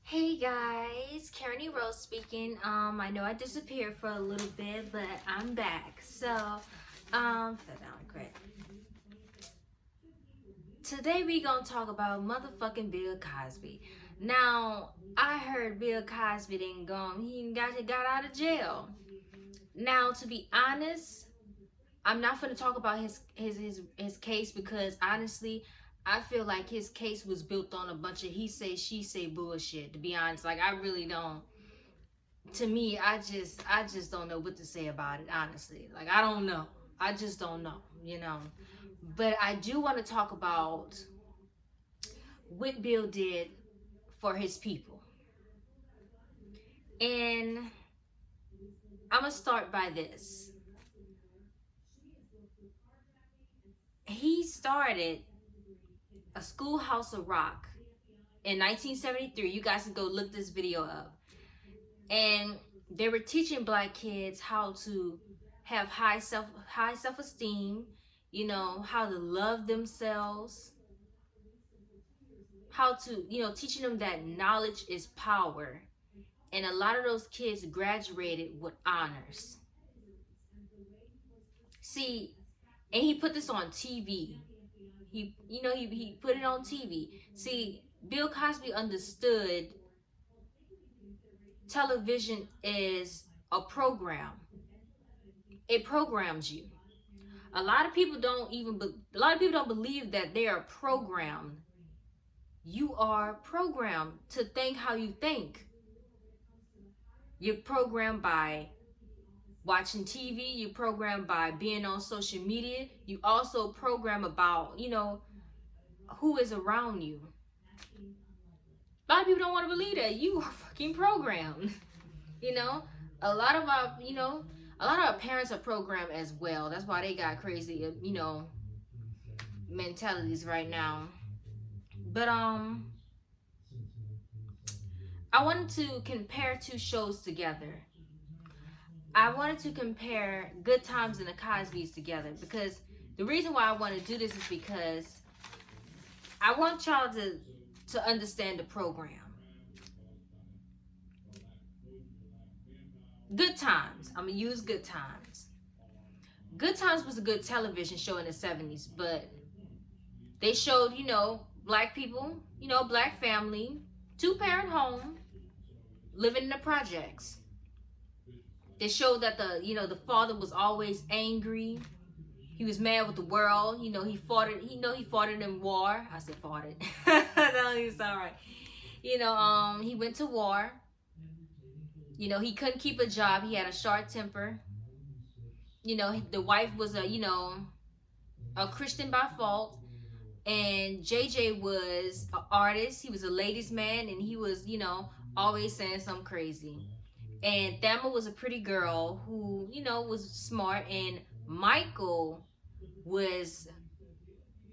Hey guys, Karen Rose speaking. I know I disappeared for a little bit, but I'm back. That sounded great. Today we gonna talk about motherfucking Bill Cosby. Now, I heard Bill Cosby didn't go, he got out of jail. Now, to be honest, I'm not gonna talk about his case because honestly, I feel like his case was built on a bunch of he say she say bullshit. To be honest, like I really don't. To me, I just don't know what to say about it, honestly. Like I don't know. I just don't know. But I do want to talk about what Bill did for his people. And I'm going to start by this. He started a Schoolhouse of Rock in 1973. You guys can go look this video up. And they were teaching black kids how to have high self-esteem, how to love themselves, how to, teaching them that knowledge is power. And a lot of those kids graduated with honors. See, and he put this on TV. He put it on TV. See, Bill Cosby understood television is a program. It programs you. A lot of people don't believe that they are programmed. You are programmed to think how you think. You're programmed by watching TV. You're programmed by being on social media. You also program about, who is around you. A lot of people don't want to believe that you are fucking programmed. A lot of our parents are programmed as well. That's why they got crazy, mentalities right now. But I wanted to compare two shows together. I wanted to compare Good Times and the Cosbys together because the reason why I want to do this is because I want y'all to understand the program. Good Times. I'm going to use Good Times. Good Times was a good television show in the 70s, but they showed, black people, black family, two-parent home, living in the projects. They showed that the father was always angry. He was mad with the world. He fought it. He fought it in war. I said fought it. That don't even sound right. He went to war. He couldn't keep a job. He had a short temper. The wife was a Christian by fault. And JJ was an artist. He was a ladies' man, and he was, always saying something crazy. And Thelma was a pretty girl who, was smart. And Michael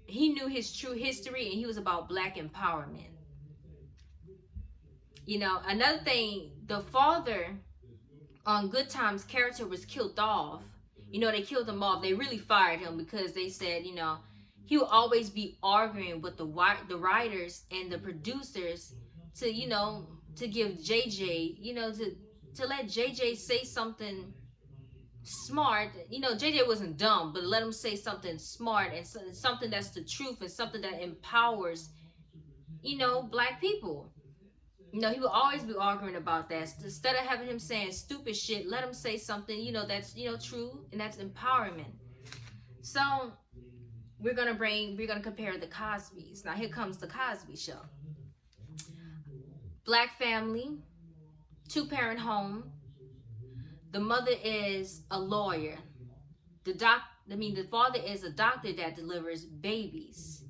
he knew his true history, and he was about black empowerment. Another thing, the father on Good Times character was killed off. They killed him off. They really fired him because they said, he will always be arguing with the writers and the producers to give JJ, to let JJ say something smart. JJ wasn't dumb, but let him say something smart and something that's the truth and something that empowers, black people. He will always be arguing about that. Instead of having him saying stupid shit, let him say something, that's, true, and that's empowerment. So we're gonna compare the Cosbys. Now here comes the Cosby Show. Black family, two-parent home. The mother is a lawyer. The father is a doctor that delivers babies.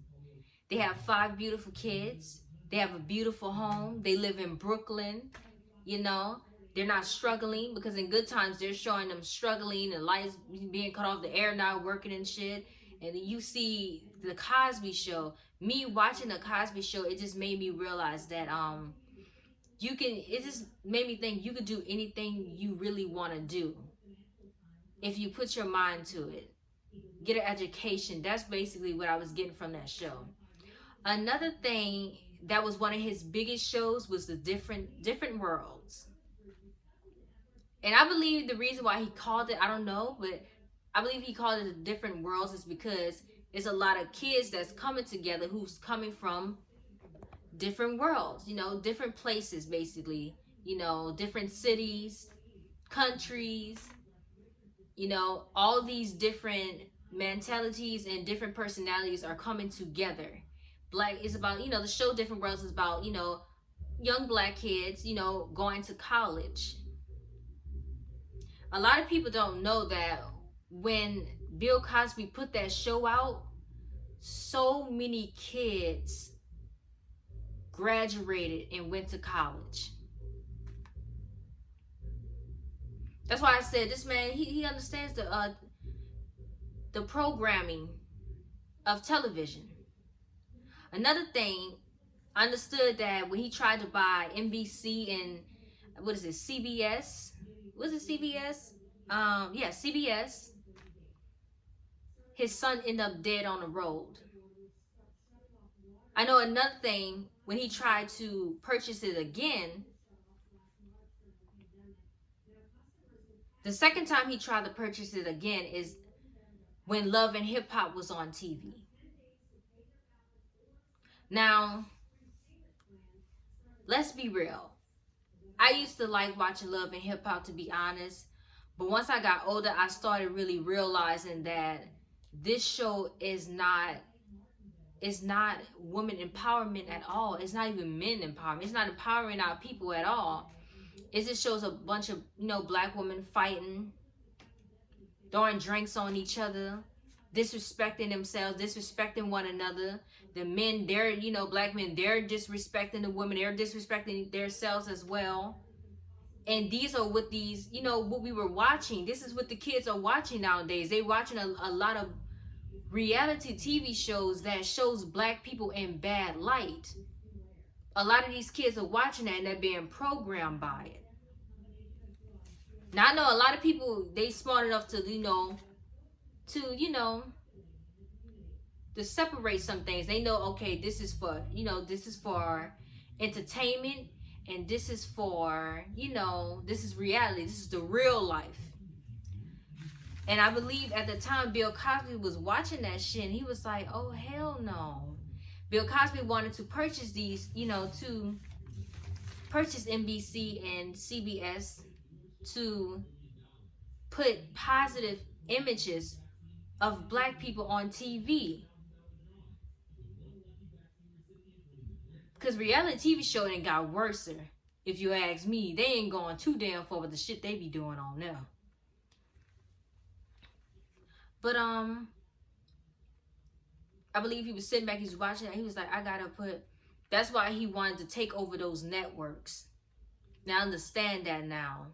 They have 5 beautiful kids. They have a beautiful home. They live in Brooklyn. They're not struggling, because in Good Times they're showing them struggling and lights being cut off, the air not working and shit. And you see the Cosby Show. Me watching the Cosby Show, it just made me realize that it just made me think you could do anything you really want to do if you put your mind to it. Get an education. That's basically what I was getting from that show. Another thing that was one of his biggest shows, was the different worlds. And I believe the reason why he called it, I don't know, but I believe he called it the different worlds is because it's a lot of kids that's coming together who's coming from different worlds, you know, different places basically, you know, different cities, countries, you know, all these different mentalities and different personalities are coming together. Black is about, you know, the show Different Worlds is about, you know, young black kids, you know, going to college. A lot of people don't know that when Bill Cosby put that show out, so many kids graduated and went to college. That's why I said this man, he understands the programming of television. Another thing, I understood that when he tried to buy NBC and what is it, CBS? Was it CBS? Yeah, CBS. His son ended up dead on the road. I know another thing, when he tried to purchase it again, the second time he tried to purchase it again is when Love and Hip Hop was on TV. Now, let's be real. I used to like watching Love and Hip Hop, to be honest. But once I got older, I started really realizing that this show is not women empowerment at all. It's not even men empowerment. It's not empowering our people at all. It just shows a bunch of, you know, black women fighting, throwing drinks on each other, disrespecting themselves, disrespecting one another. The men, they're, you know, black men, they're disrespecting the women, they're disrespecting themselves as well. And these are what these, you know, what we were watching. This is what the kids are watching nowadays. They're watching a lot of reality TV shows that shows black people in bad light. A lot of these kids are watching that and they're being programmed by it. Now, I know a lot of people, they smart enough to, to separate some things. They know, okay, this is for, you know, this is for entertainment, and this is for, you know, this is reality. This is the real life. And I believe at the time Bill Cosby was watching that shit, and he was like, oh, hell no. Bill Cosby wanted to purchase these, you know, to purchase NBC and CBS to put positive images of black people on TV. Because reality TV show ain't got worse, if you ask me. They ain't going too damn far with the shit they be doing on there. But I believe he was sitting back, he was watching it, he was like, I gotta put, that's why he wanted to take over those networks. Now I understand that now.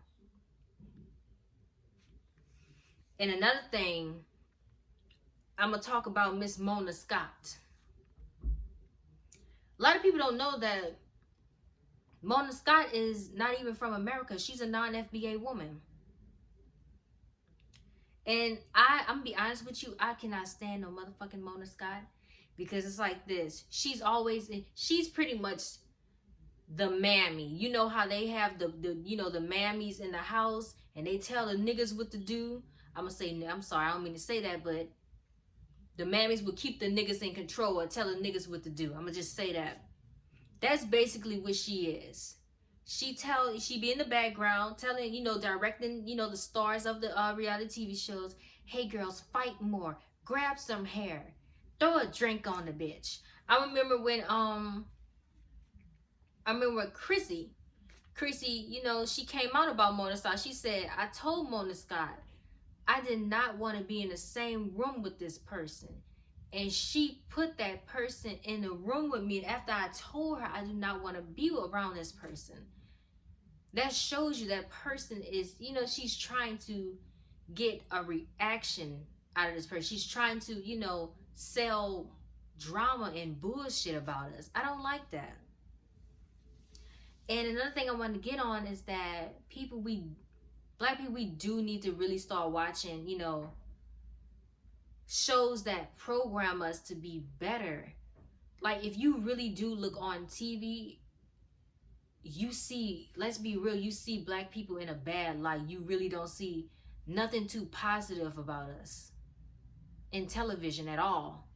And another thing, I'm gonna talk about Miss Mona Scott. A lot of people don't know that Mona Scott is not even from America. She's a non-FBA woman. And I'm gonna be honest with you, I cannot stand no motherfucking Mona Scott, because it's like this. She's pretty much the mammy. You know how they have the mammies in the house and they tell the niggas what to do? I'm sorry, I don't mean to say that, but the mammies will keep the niggas in control or tell the niggas what to do. I'm gonna just say that. That's basically what she is. She be in the background telling, you know, directing, you know, the stars of the reality TV shows, hey girls, fight more, grab some hair, throw a drink on the bitch. I remember when Chrissy, you know, she came out about Mona Scott. She said, I told Mona Scott I did not want to be in the same room with this person. And she put that person in the room with me. And after I told her I do not want to be around this person, that shows you that person is, you know, she's trying to get a reaction out of this person. She's trying to, you know, sell drama and bullshit about us. I don't like that. And another thing I wanted to get on is that black people, we do need to really start watching, you know, shows that program us to be better, like, if you really do look on TV, you see, let's be real, you see black people in a bad light. You really don't see nothing too positive about us in television at all.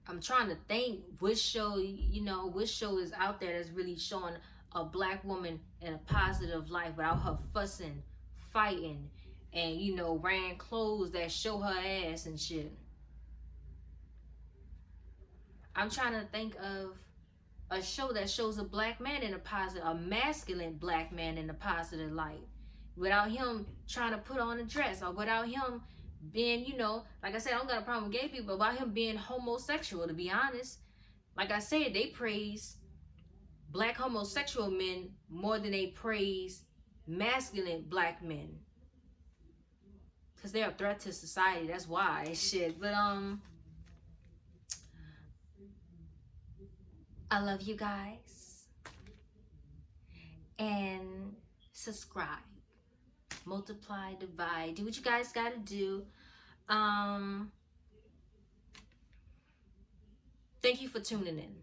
I'm trying to think which show, you know, which show is out there that's really showing a black woman in a positive light without her fussing, fighting, and, you know, wearing clothes that show her ass and shit. I'm trying to think of a show that shows a black man in a positive, a masculine black man in a positive light, without him trying to put on a dress, or without him being, you know, like I said, I don't got a problem with gay people, but about him being homosexual, to be honest. Like I said, they praise black homosexual men more than they praise masculine black men, because they're a threat to society. That's why. Shit. But I love you guys, and subscribe, multiply, divide, do what you guys gotta do. Thank you for tuning in.